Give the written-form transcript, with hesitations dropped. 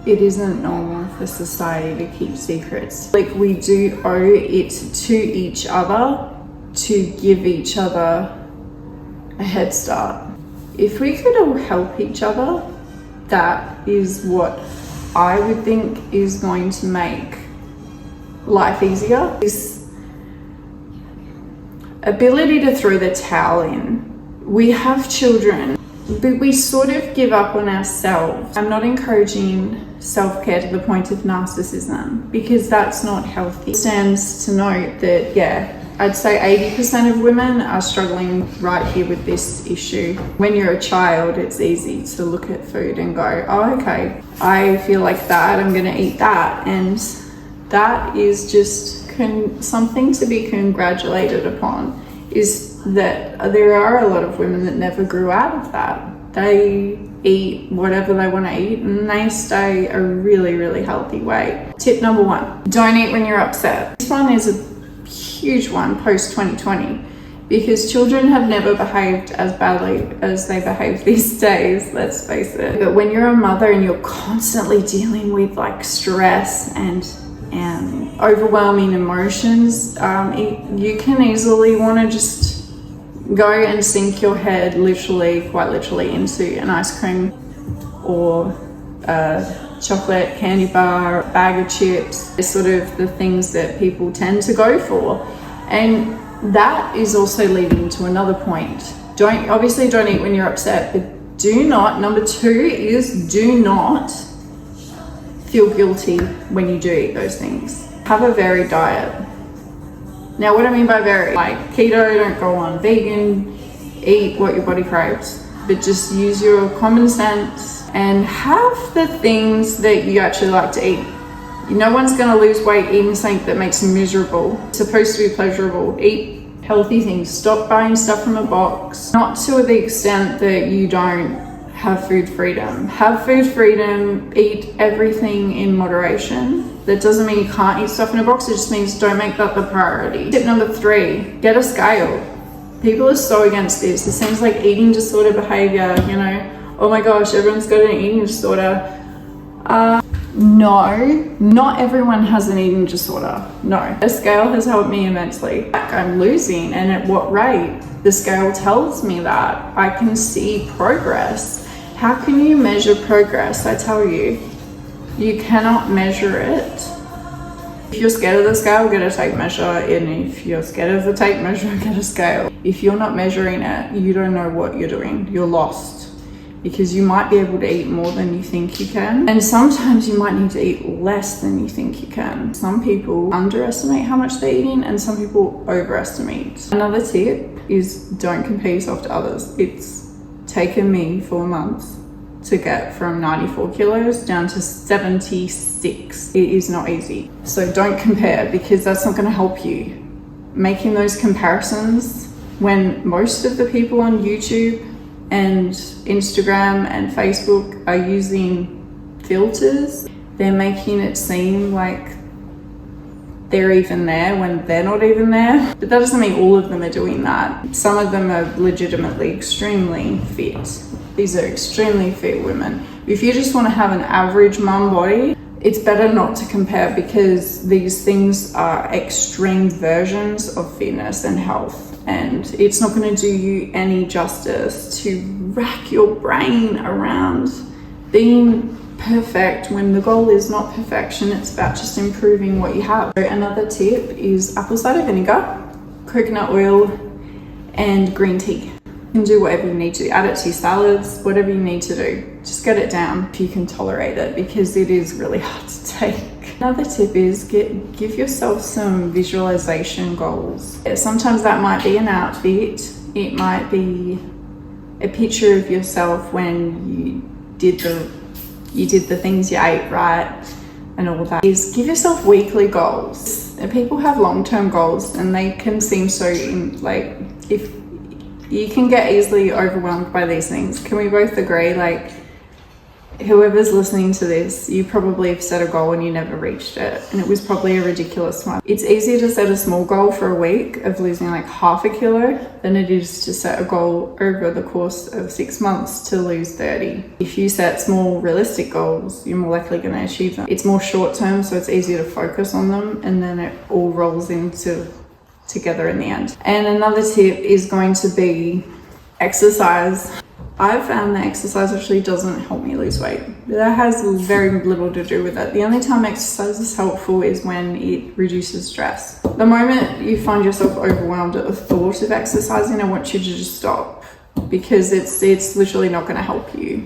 it isn't normal for society to keep secrets. Like, we do owe it to each other to give each other a head start. If we could all help each other, that is what I would think is going to make life easier. This ability to throw the towel in. We have children, but we sort of give up on ourselves. I'm not encouraging self-care to the point of narcissism, because that's not healthy. It stands to note that, yeah, I'd say 80% of women are struggling right here with this issue. When you're a child, it's easy to look at food and go, oh, okay, I feel like that, I'm gonna eat that. And that is just something to be congratulated upon, is that there are a lot of women that never grew out of that. They eat whatever they want to eat and they stay a really, really healthy way. Tip number 1, don't eat when you're upset. This one is a huge one post 2020, because children have never behaved as badly as they behave these days, let's face it. But when you're a mother and you're constantly dealing with like stress and overwhelming emotions, you can easily want to just go and sink your head quite literally into an ice cream or a chocolate candy bar, a bag of chips. It's sort of the things that people tend to go for. And that is also leading to another point. Obviously don't eat when you're upset, but number 2 is do not feel guilty when you do eat those things. Have a varied diet. Now, what I mean by varied, like keto, don't go on, vegan, eat what your body craves, but just use your common sense and have the things that you actually like to eat. No one's going to lose weight eating something that makes them miserable. It's supposed to be pleasurable. Eat healthy things. Stop buying stuff from a box. Not to the extent that you don't have food freedom. Have food freedom, eat everything in moderation. That doesn't mean you can't eat stuff in a box, it just means don't make that the priority. Tip number 3, get a scale. People are so against this. It seems like eating disorder behavior, oh my gosh, everyone's got an eating disorder. No, not everyone has an eating disorder. No, a scale has helped me immensely. I'm losing, and at what rate? The scale tells me that. I can see progress. How can you measure progress? I tell you, you cannot measure it. If you're scared of the scale, get a tape measure. And if you're scared of the tape measure, get a scale. If you're not measuring it, you don't know what you're doing. You're lost, because you might be able to eat more than you think you can. And sometimes you might need to eat less than you think you can. Some people underestimate how much they're eating and some people overestimate. Another tip is don't compare yourself to others. It's taken me 4 months to get from 94 kilos down to 76. It is not easy. So don't compare, because that's not going to help you. Making those comparisons when most of the people on YouTube and Instagram and Facebook are using filters, they're making it seem like they're even there when they're not even there. But that doesn't mean all of them are doing that. Some of them are legitimately extremely fit. These are extremely fit women. If you just want to have an average mum body, it's better not to compare, because these things are extreme versions of fitness and health, and it's not going to do you any justice to rack your brain around being perfect when the goal is not perfection. It's about just improving what you have. So another tip is apple cider vinegar, coconut oil, and green tea. You can do whatever you need to. Add it to your salads, whatever you need to do. Just get it down if you can tolerate it, because it is really hard to take. Another tip is give yourself some visualization goals. Sometimes that might be an outfit. It might be a picture of yourself when you did the things you ate right and all that. Is give yourself weekly goals. And people have long-term goals and they can seem so if you can get easily overwhelmed by these things. Can we both agree, whoever's listening to this, you probably have set a goal and you never reached it, and it was probably a ridiculous one. It's easier to set a small goal for a week of losing like half a kilo than it is to set a goal over the course of 6 months to lose 30. If you set small realistic goals, you're more likely going to achieve them. It's more short term, so it's easier to focus on them, and then it all rolls into together in the end. And another tip is going to be exercise. I've found that exercise actually doesn't help me lose weight. That has very little to do with it. The only time exercise is helpful is when it reduces stress. The moment you find yourself overwhelmed at the thought of exercising, I want you to just stop, because it's literally not going to help you.